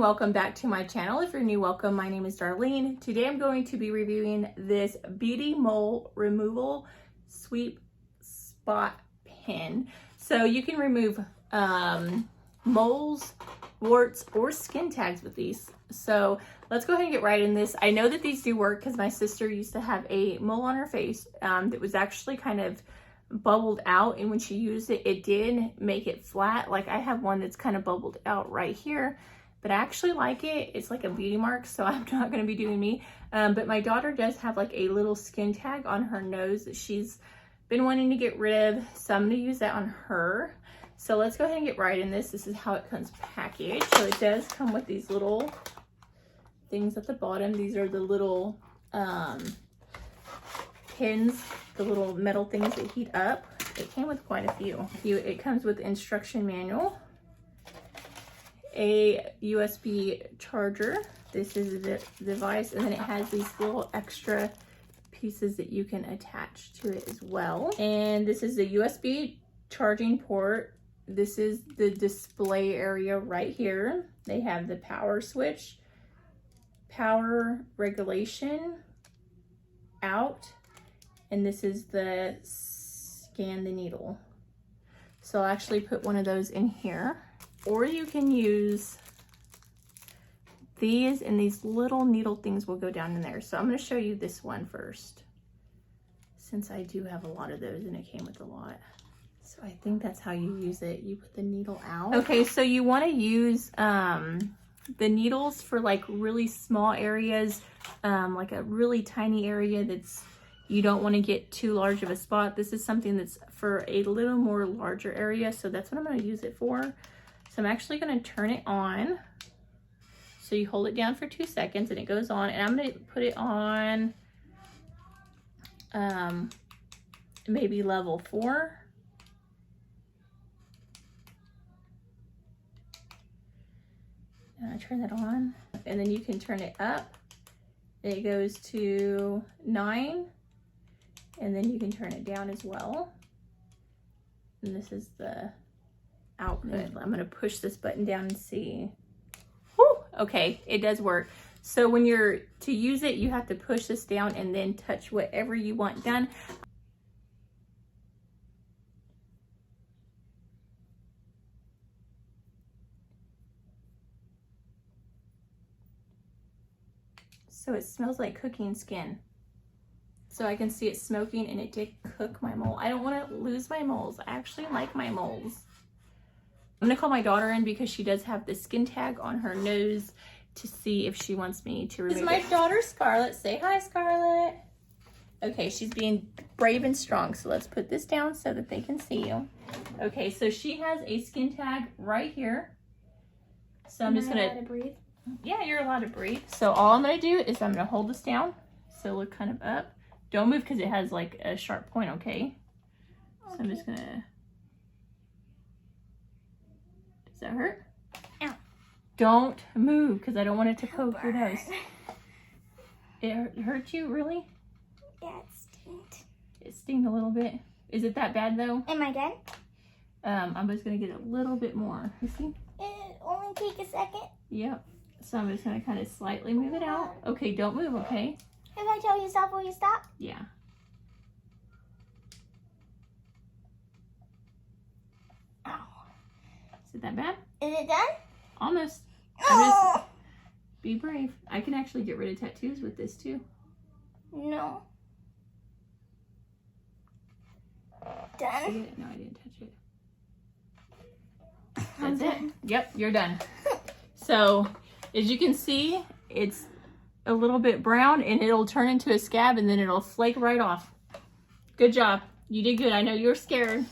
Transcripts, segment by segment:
Welcome back to my channel. If you're new, welcome. My name is Darlene. Today I'm going to be reviewing this Beauty Mole Removal Sweep Spot Pen. So you can remove moles, warts, or skin tags with these. So let's go ahead and get right in this. I know that these do work because my sister used to have a mole on her face that was actually kind of bubbled out, and when she used it, it did make it flat. Like I have one that's kind of bubbled out right here, but I actually like it. It's like a beauty mark, so I'm not going to be doing me. But my daughter does have like a little skin tag on her nose that she's been wanting to get rid of, so I'm going to use that on her. So let's go ahead and get right in this. This is how it comes packaged. So it does come with these little things at the bottom. These are the little pins, the little metal things that heat up. It came with quite a few. It comes with instruction manual, a USB charger. This is the device, and then it has these little extra pieces that you can attach to it as well. And this is the USB charging port. This is the display area right here. They have the power switch, power regulation, out, and this is the scan the needle. So I'll actually put one of those in here. Or you can use these, and these little needle things will go down in there. So I'm going to show you this one first, since I do have a lot of those and it came with a lot. So I think that's how you use it. You put the needle out. Okay, so you want to use the needles for like really small areas, like a really tiny area that's, you don't want to get too large of a spot. This is something that's for a little more larger area, so that's what I'm going to use it for. So I'm actually going to turn it on. So you hold it down for 2 seconds and it goes on, and I'm going to put it on maybe level 4. And I turn that on, and then you can turn it up. It goes to 9, and then you can turn it down as well. And this is the output. I'm gonna push this button down and see. Whew, okay, it does work. So when you're to use it, you have to push this down and then touch whatever you want done. So it smells like cooking skin. So I can see it smoking, and it did cook my mole. I don't want to lose my moles. I actually like my moles. I'm gonna call my daughter in because she does have the skin tag on her nose to see if she wants me to remove it. This is my daughter, Scarlett. Say hi, Scarlett. Okay, she's being brave and strong. So let's put this down so that they can see you. Okay, so she has a skin tag right here. So I'm just gonna... allowed to breathe? Yeah, you're allowed to breathe. So all I'm gonna do is I'm gonna hold this down. So look kind of up. Don't move because it has like a sharp point, okay? So I'm just gonna... Does that hurt? Ow. Don't move because I don't want it to poke your nose. It hurt you, really? Yeah, it stinged. It stinged a little bit. Is it that bad though? Am I done? I'm just gonna get a little bit more. You see? It only take a second. Yep. So I'm just gonna kind of slightly move it out. Okay, don't move, okay? If I tell you stop, will you stop? Yeah. Ow. Is it that bad? Is it done? Almost. Oh. Just be brave. I can actually get rid of tattoos with this too. No. Done? No, I didn't touch it. That's it. Yep, you're done. So, as you can see, it's a little bit brown, and it'll turn into a scab, and then it'll flake right off. Good job. You did good. I know you were scared.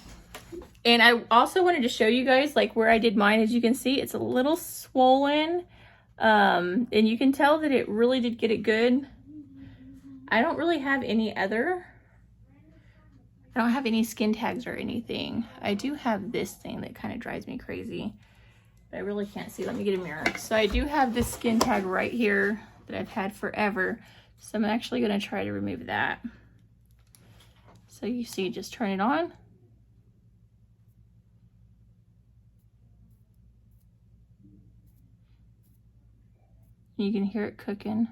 And I also wanted to show you guys like where I did mine. As you can see, it's a little swollen. And you can tell that it really did get it good. I don't really have any other. I don't have any skin tags or anything. I do have this thing that kind of drives me crazy, but I really can't see. Let me get a mirror. So I do have this skin tag right here that I've had forever. So I'm actually going to try to remove that. So you see, just turn it on. You can hear it cooking.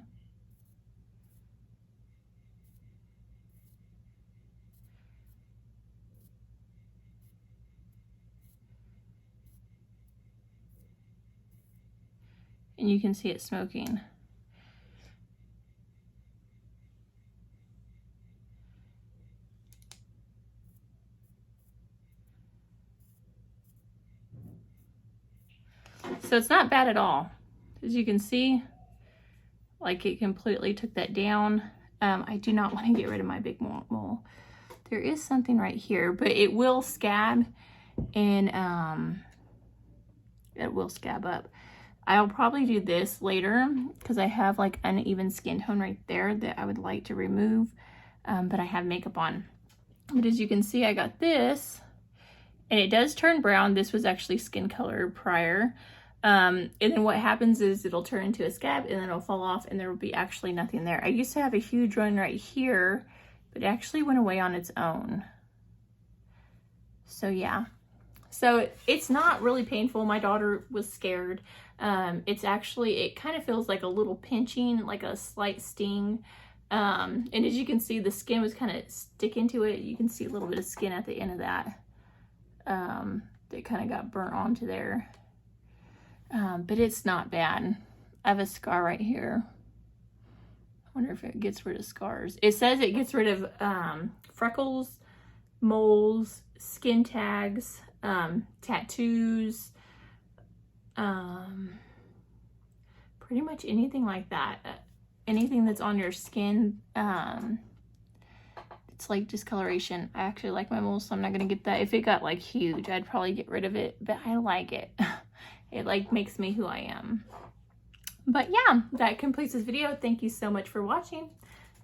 And you can see it smoking. So it's not bad at all. As you can see, like it completely took that down. I do not want to get rid of my big mole. There is something right here, but it will scab, and it will scab up. I'll probably do this later because I have like uneven skin tone right there that I would like to remove, but I have makeup on. But as you can see, I got this, and it does turn brown. This was actually skin color prior. And then what happens is it'll turn into a scab, and then it'll fall off, and there will be actually nothing there. I used to have a huge one right here, but it actually went away on its own. So yeah. So it's not really painful. My daughter was scared. It's actually, it kind of feels like a little pinching, like a slight sting. And as you can see, the skin was kind of sticking to it. You can see a little bit of skin at the end of that. That kind of got burnt onto there. But it's not bad. I have a scar right here. I wonder if it gets rid of scars. It says it gets rid of freckles, moles, skin tags, tattoos, pretty much anything like that. Anything that's on your skin, it's like discoloration. I actually like my moles, so I'm not gonna get that. If it got like huge, I'd probably get rid of it, but I like it. It like makes me who I am. But yeah, that completes this video. Thank you so much for watching.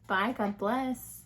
Bye, God bless.